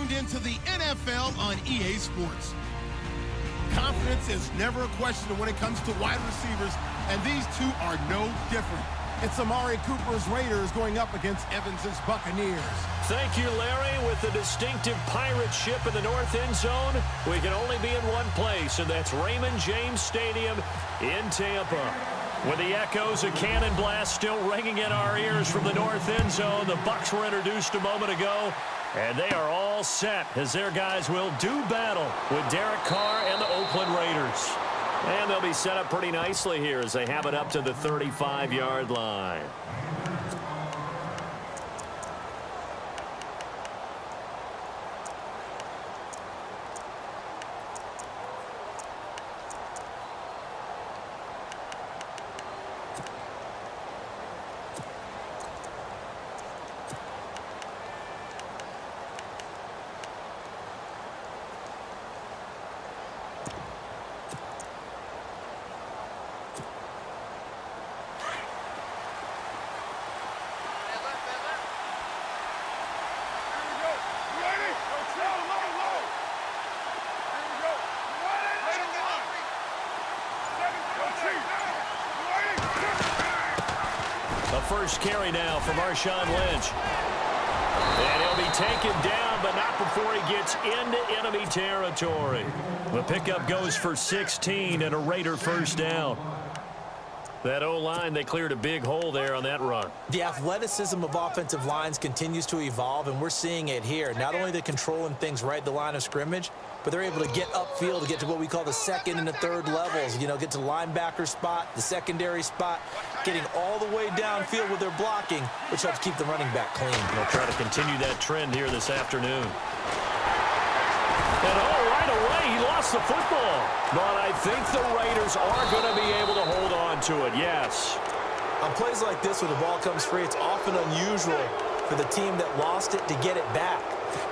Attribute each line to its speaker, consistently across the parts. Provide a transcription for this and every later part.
Speaker 1: tuned into the NFL on EA Sports. Confidence is never a question when it comes to wide receivers, and these two are no different. It's Amari Cooper's Raiders going up against Evans's Buccaneers.
Speaker 2: Thank you, Larry. With the distinctive pirate ship in the north end zone, we can only be in one place, and that's Raymond James Stadium in Tampa. With the echoes of cannon blast still ringing in our ears from the north end zone, the Bucs were introduced a moment ago, and they are all set as their guys will do battle with Derek Carr and the Oakland Raiders. And they'll be set up pretty nicely here as they have it up to the 35-yard line. First carry now for Marshawn Lynch. And he'll be taken down, but not before he gets into enemy territory. The pickup goes for 16 and a Raider first down. That O-line, they cleared a big hole there on that run.
Speaker 3: The athleticism of offensive lines continues to evolve, and we're seeing it here. Not only are they controlling things right at the line of scrimmage, but they're able to get upfield to get to what we call the second and the third levels. You know, get to the linebacker spot, the secondary spot, getting all the way downfield with their blocking, which helps keep the running back clean.
Speaker 2: They'll try to continue that trend here this afternoon. And right away, he lost the football. But I think the Raiders are going to be able to hold on to it, yes.
Speaker 3: On plays like this where the ball comes free, it's often unusual for the team that lost it to get it back.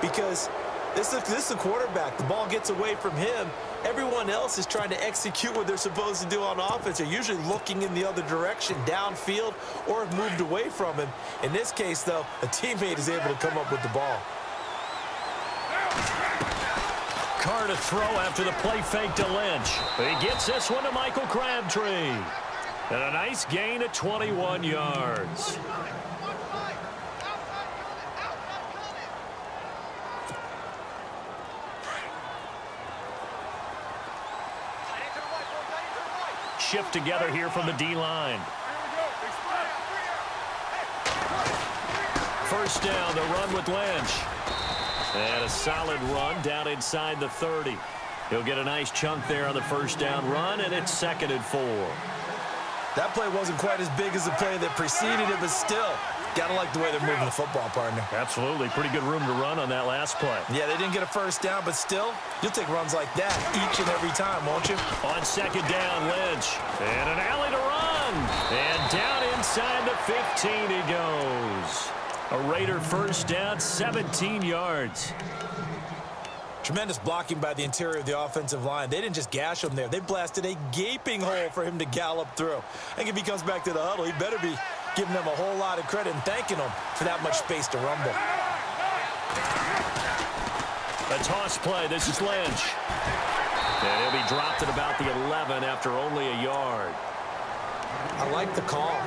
Speaker 3: Because this is the quarterback. The ball gets away from him. Everyone else is trying to execute what they're supposed to do on offense. They're usually looking in the other direction, downfield, or have moved away from him. In this case, though, a teammate is able to come up with the ball.
Speaker 2: Carr to throw after the play fake to Lynch. He gets this one to Michael Crabtree. And a nice gain of 21 yards. Shift together here from the D-line. First down, the run with Lynch. And a solid run down inside the 30. He'll get a nice chunk there on the first down run, and it's 2nd and 4.
Speaker 3: That play wasn't quite as big as the play that preceded it, but still, gotta like the way they're moving the football, partner.
Speaker 2: Absolutely. Pretty good room to run on that last play.
Speaker 3: Yeah, they didn't get a first down, but still, you'll take runs like that each and every time, won't you?
Speaker 2: On 2nd down, Lynch. And an alley to run. And down inside the 15 he goes. A Raider first down, 17 yards.
Speaker 3: Tremendous blocking by the interior of the offensive line. They didn't just gash him there. They blasted a gaping hole for him to gallop through. I think if he comes back to the huddle, he better be giving them a whole lot of credit and thanking them for that much space to rumble.
Speaker 2: A toss play. This is Lynch. And he'll be dropped at about the 11 after only a yard.
Speaker 3: I like the call.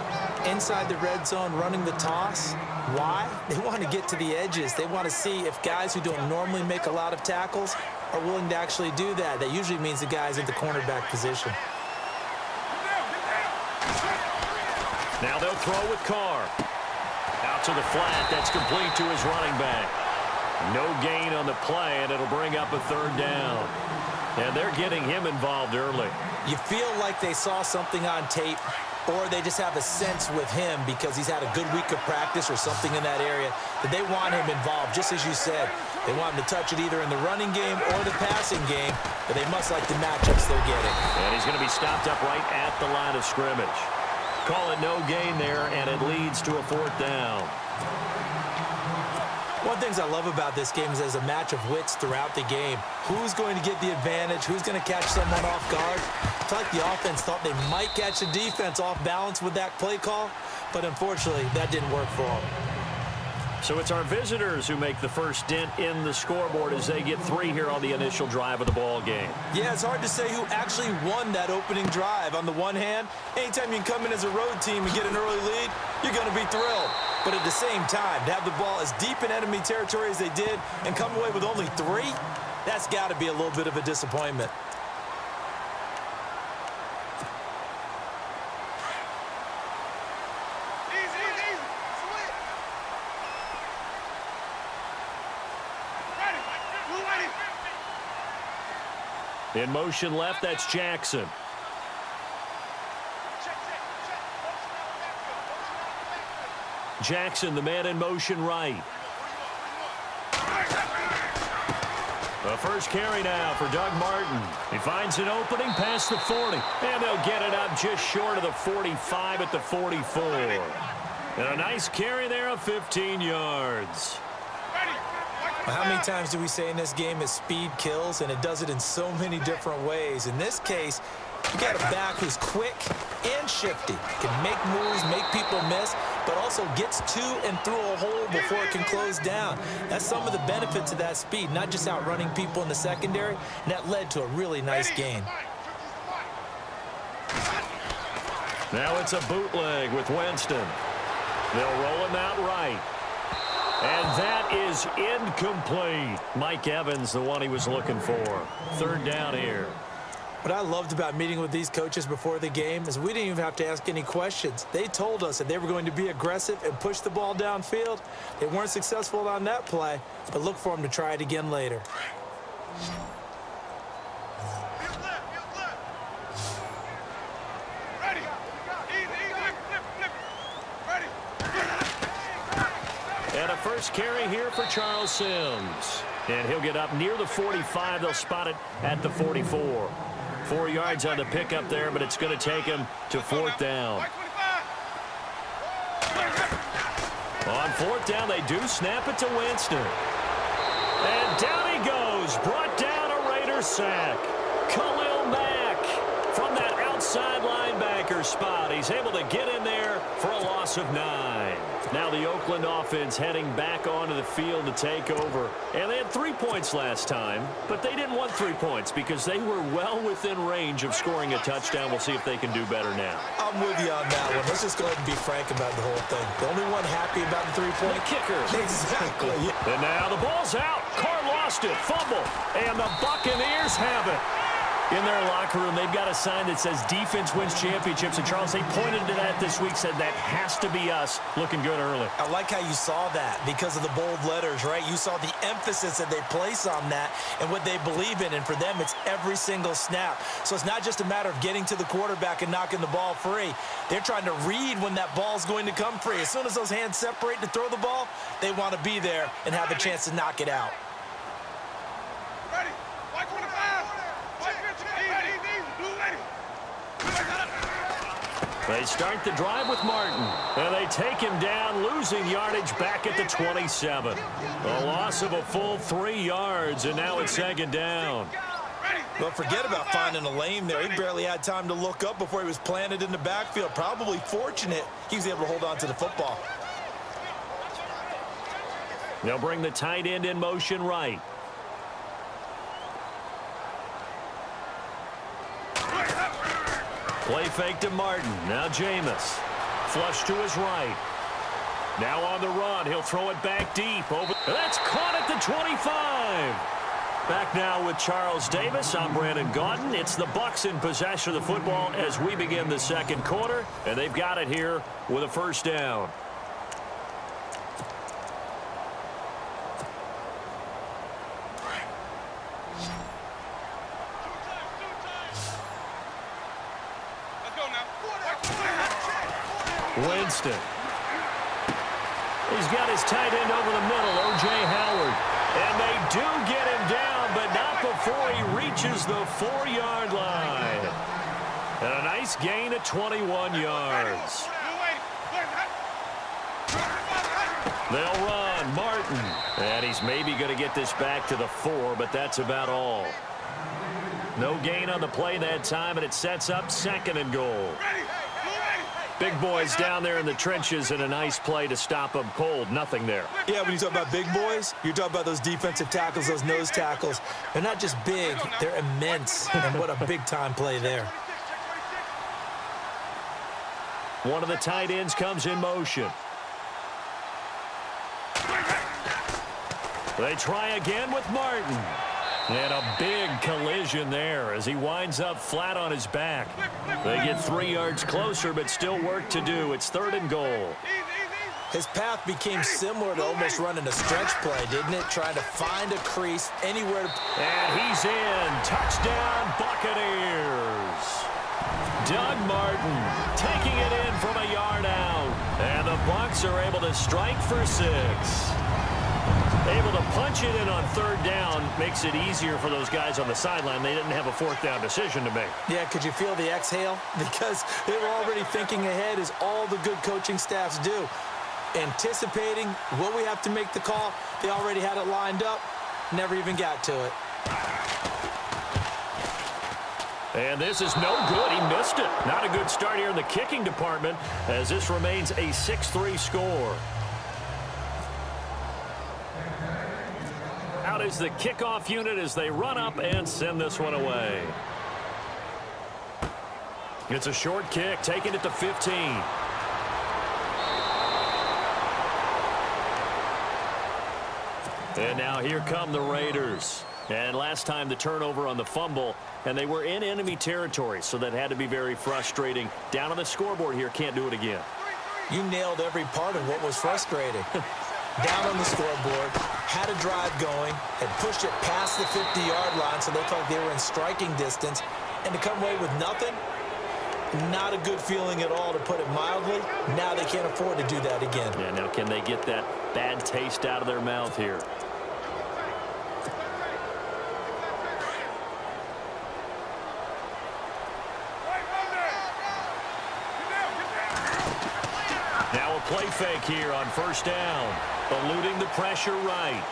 Speaker 3: Inside the red zone, running the toss. Why? They want to get to the edges. They want to see if guys who don't normally make a lot of tackles are willing to actually do that. That usually means the guys at the cornerback position.
Speaker 2: Now they'll throw with Carr. Out to the flat. That's complete to his running back. No gain on the play, and it'll bring up a 3rd down. And they're getting him involved early.
Speaker 3: You feel like they saw something on tape, or they just have a sense with him because he's had a good week of practice or something in that area that they want him involved, just as you said. They want him to touch it either in the running game or the passing game, but they must like the matchups they're getting.
Speaker 2: And he's going to be stopped up right at the line of scrimmage. Call it no gain there, and it leads to a 4th down.
Speaker 3: One of the things I love about this game is there's a match of wits throughout the game. Who's going to get the advantage? Who's going to catch someone off guard? I feel like the offense thought they might catch the defense off balance with that play call, but unfortunately, that didn't work for them.
Speaker 2: So it's our visitors who make the first dent in the scoreboard as they get 3 here on the initial drive of the ball game.
Speaker 3: Yeah, it's hard to say who actually won that opening drive. On the one hand, anytime you can come in as a road team and get an early lead, you're going to be thrilled. But at the same time, to have the ball as deep in enemy territory as they did and come away with only 3, that's got to be a little bit of a disappointment.
Speaker 2: In motion left, that's Jackson. Jackson, the man in motion right. The first carry now for Doug Martin. He finds an opening past the 40, and they'll get it up just short of the 45 at the 44. And a nice carry there of 15 yards.
Speaker 3: How many times do we say in this game that speed kills, and it does it in so many different ways? In this case, you got a back who's quick and shifty, can make moves, make people miss, but also gets to and through a hole before it can close down. That's some of the benefits of that speed, not just outrunning people in the secondary, and that led to a really nice gain.
Speaker 2: Now it's a bootleg with Winston. They'll roll him out right. And that is incomplete. Mike Evans, the one he was looking for. 3rd down here.
Speaker 3: What I loved about meeting with these coaches before the game is we didn't even have to ask any questions. They told us that they were going to be aggressive and push the ball downfield. They weren't successful on that play, but look for them to try it again later.
Speaker 2: And a first carry here for Charles Sims. And he'll get up near the 45. They'll spot it at the 44. 4 yards on the pickup there, but it's going to take him to 4th down. On 4th down, they do snap it to Winston. And down he goes. Brought down a Raider sack. Khalil Mack from that outside linebacker spot. He's able to get in there for a loss of 9. Now the Oakland offense heading back onto the field to take over. And they had 3 points last time, but they didn't want 3 points because they were well within range of scoring a touchdown. We'll see if they can do better now.
Speaker 3: I'm with you on that one. Let's just go ahead and be frank about the whole thing. The only one happy about the 3-point
Speaker 2: The kicker.
Speaker 3: Exactly.
Speaker 2: And now the ball's out. Carr lost it. Fumble. And the Buccaneers have it. In their locker room, they've got a sign that says defense wins championships. And, Charles, they pointed to that this week, said that has to be us. Looking good early.
Speaker 3: I like how you saw that because of the bold letters, right? You saw the emphasis that they place on that and what they believe in. And for them, it's every single snap. So it's not just a matter of getting to the quarterback and knocking the ball free. They're trying to read when that ball's going to come free. As soon as those hands separate to throw the ball, they want to be there and have a chance to knock it out.
Speaker 2: They start the drive with Martin, and they take him down, losing yardage back at the 27. A loss of a full 3 yards, and now it's 2nd down.
Speaker 3: Well, forget about finding a lane there. He barely had time to look up before he was planted in the backfield. Probably fortunate he was able to hold on to the football.
Speaker 2: They'll bring the tight end in motion right. Play fake to Martin. Now Jameis. Flush to his right. Now on the run. He'll throw it back deep. That's caught at the 25. Back now with Charles Davis. I'm Brandon Gaudin. It's the Bucs in possession of the football as we begin the 2nd quarter. And they've got it here with a 1st down. Winston. He's got his tight end over the middle, O.J. Howard. And they do get him down, but not before he reaches the 4-yard line. And a nice gain of 21 yards. They'll run. Martin. And he's maybe going to get this back to the 4, but that's about all. No gain on the play that time, and it sets up 2nd and goal. Big boys down there in the trenches, and a nice play to stop them cold. Nothing there.
Speaker 3: Yeah, when you talk about big boys, you're talking about those defensive tackles, those nose tackles. They're not just big, they're immense. And what a big-time play there.
Speaker 2: One of the tight ends comes in motion. They try again with Martin. And a big collision there as he winds up flat on his back. They get 3 yards closer, but still work to do. It's 3rd and goal.
Speaker 3: His path became similar to almost running a stretch play, didn't it? Trying to find a crease anywhere.
Speaker 2: And he's in. Touchdown, Buccaneers. Doug Martin taking it in from a yard out. And the Bucs are able to strike for 6. Able to punch it in on 3rd down makes it easier for those guys on the sideline. They didn't have a 4th down decision to make.
Speaker 3: Yeah, could you feel the exhale? Because they were already thinking ahead, as all the good coaching staffs do. Anticipating what we have to make the call. They already had it lined up. Never even got to it.
Speaker 2: And this is no good. He missed it. Not a good start here in the kicking department, as this remains a 6-3 score. Out is the kickoff unit as they run up and send this one away. It's a short kick, taking it to 15. And now here come the Raiders. And last time the turnover on the fumble, and they were in enemy territory, so that had to be very frustrating. Down on the scoreboard here, can't do it again.
Speaker 3: You nailed every part of what was frustrating. Down on the scoreboard, had a drive going, had pushed it past the 50-yard line, so they felt like they were in striking distance, and to come away with nothing, not a good feeling at all, to put it mildly. Now they can't afford to do that again.
Speaker 2: Yeah, now can they get that bad taste out of their mouth here? Now a play fake here on 1st down. Eluding the pressure right.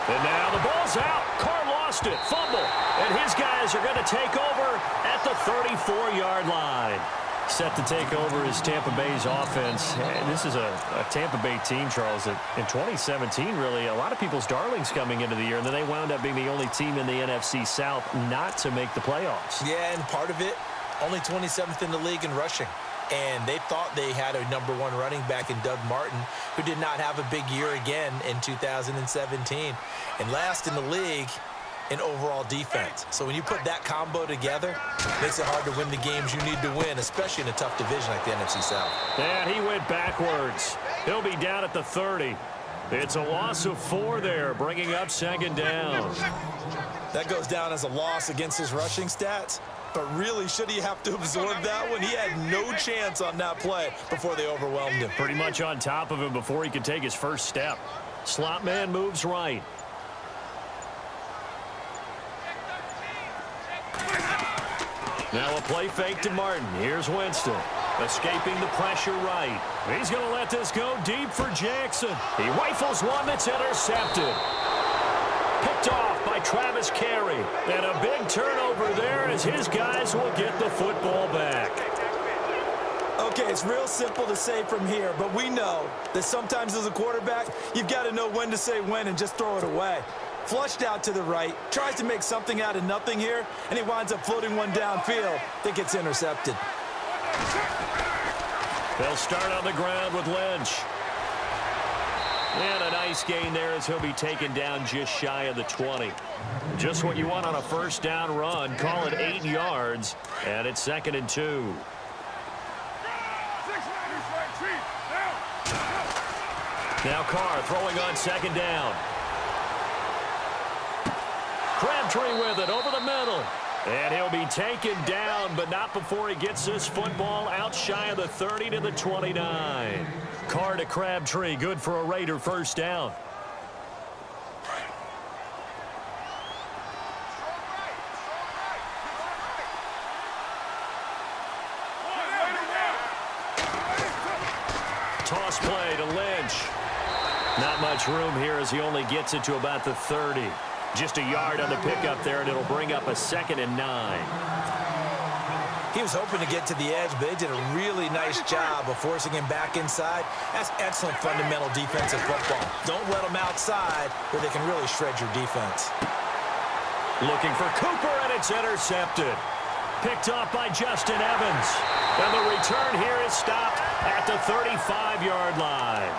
Speaker 2: And now the ball's out. Carr lost it. Fumble. And his guys are going to take over at the 34-yard line. Set to take over is Tampa Bay's offense. And this is a Tampa Bay team, Charles, that in 2017, really, a lot of people's darlings coming into the year, and then they wound up being the only team in the NFC South not to make the playoffs.
Speaker 3: Yeah, and part of it, only 27th in the league in rushing. And they thought they had a #1 running back in Doug Martin, who did not have a big year again in 2017. And last in the league in overall defense. So when you put that combo together, it makes it hard to win the games you need to win, especially in a tough division like the NFC South.
Speaker 2: And he went backwards. He'll be down at the 30. It's a loss of 4 there, bringing up 2nd down.
Speaker 3: That goes down as a loss against his rushing stats. But really, should he have to absorb that one? He had no chance on that play before they overwhelmed him.
Speaker 2: Pretty much on top of him before he could take his first step. Slot man moves right. Now a play fake to Martin. Here's Winston. Escaping the pressure right. He's going to let this go deep for Jackson. He rifles one that's intercepted. Picked off by Travis Carey. And a big turnover there as his guys will get the football back.
Speaker 3: Okay, it's real simple to say from here, but we know that sometimes as a quarterback, you've got to know when to say when and just throw it away. Flushed out to the right, tries to make something out of nothing here, and he winds up floating one downfield that gets intercepted.
Speaker 2: They'll start on the ground with Lynch. And a nice gain there as he'll be taken down just shy of the 20. Just what you want on a 1st down run. Call it 8 yards, and it's 2nd and 2. Now Carr throwing on 2nd down. Crabtree with it over the middle. And he'll be taken down, but not before he gets this football out shy of the 30 to the 29. Carr to Crabtree, good for a Raider 1st down. Toss play to Lynch. Not much room here as he only gets it to about the 30. Just a yard on the pickup there, and it'll bring up a 2nd and 9.
Speaker 3: He was hoping to get to the edge, but they did a really nice job of forcing him back inside. That's excellent fundamental defensive football. Don't let them outside where they can really shred your defense.
Speaker 2: Looking for Cooper, and it's intercepted. Picked off by Justin Evans. And the return here is stopped at the 35-yard line.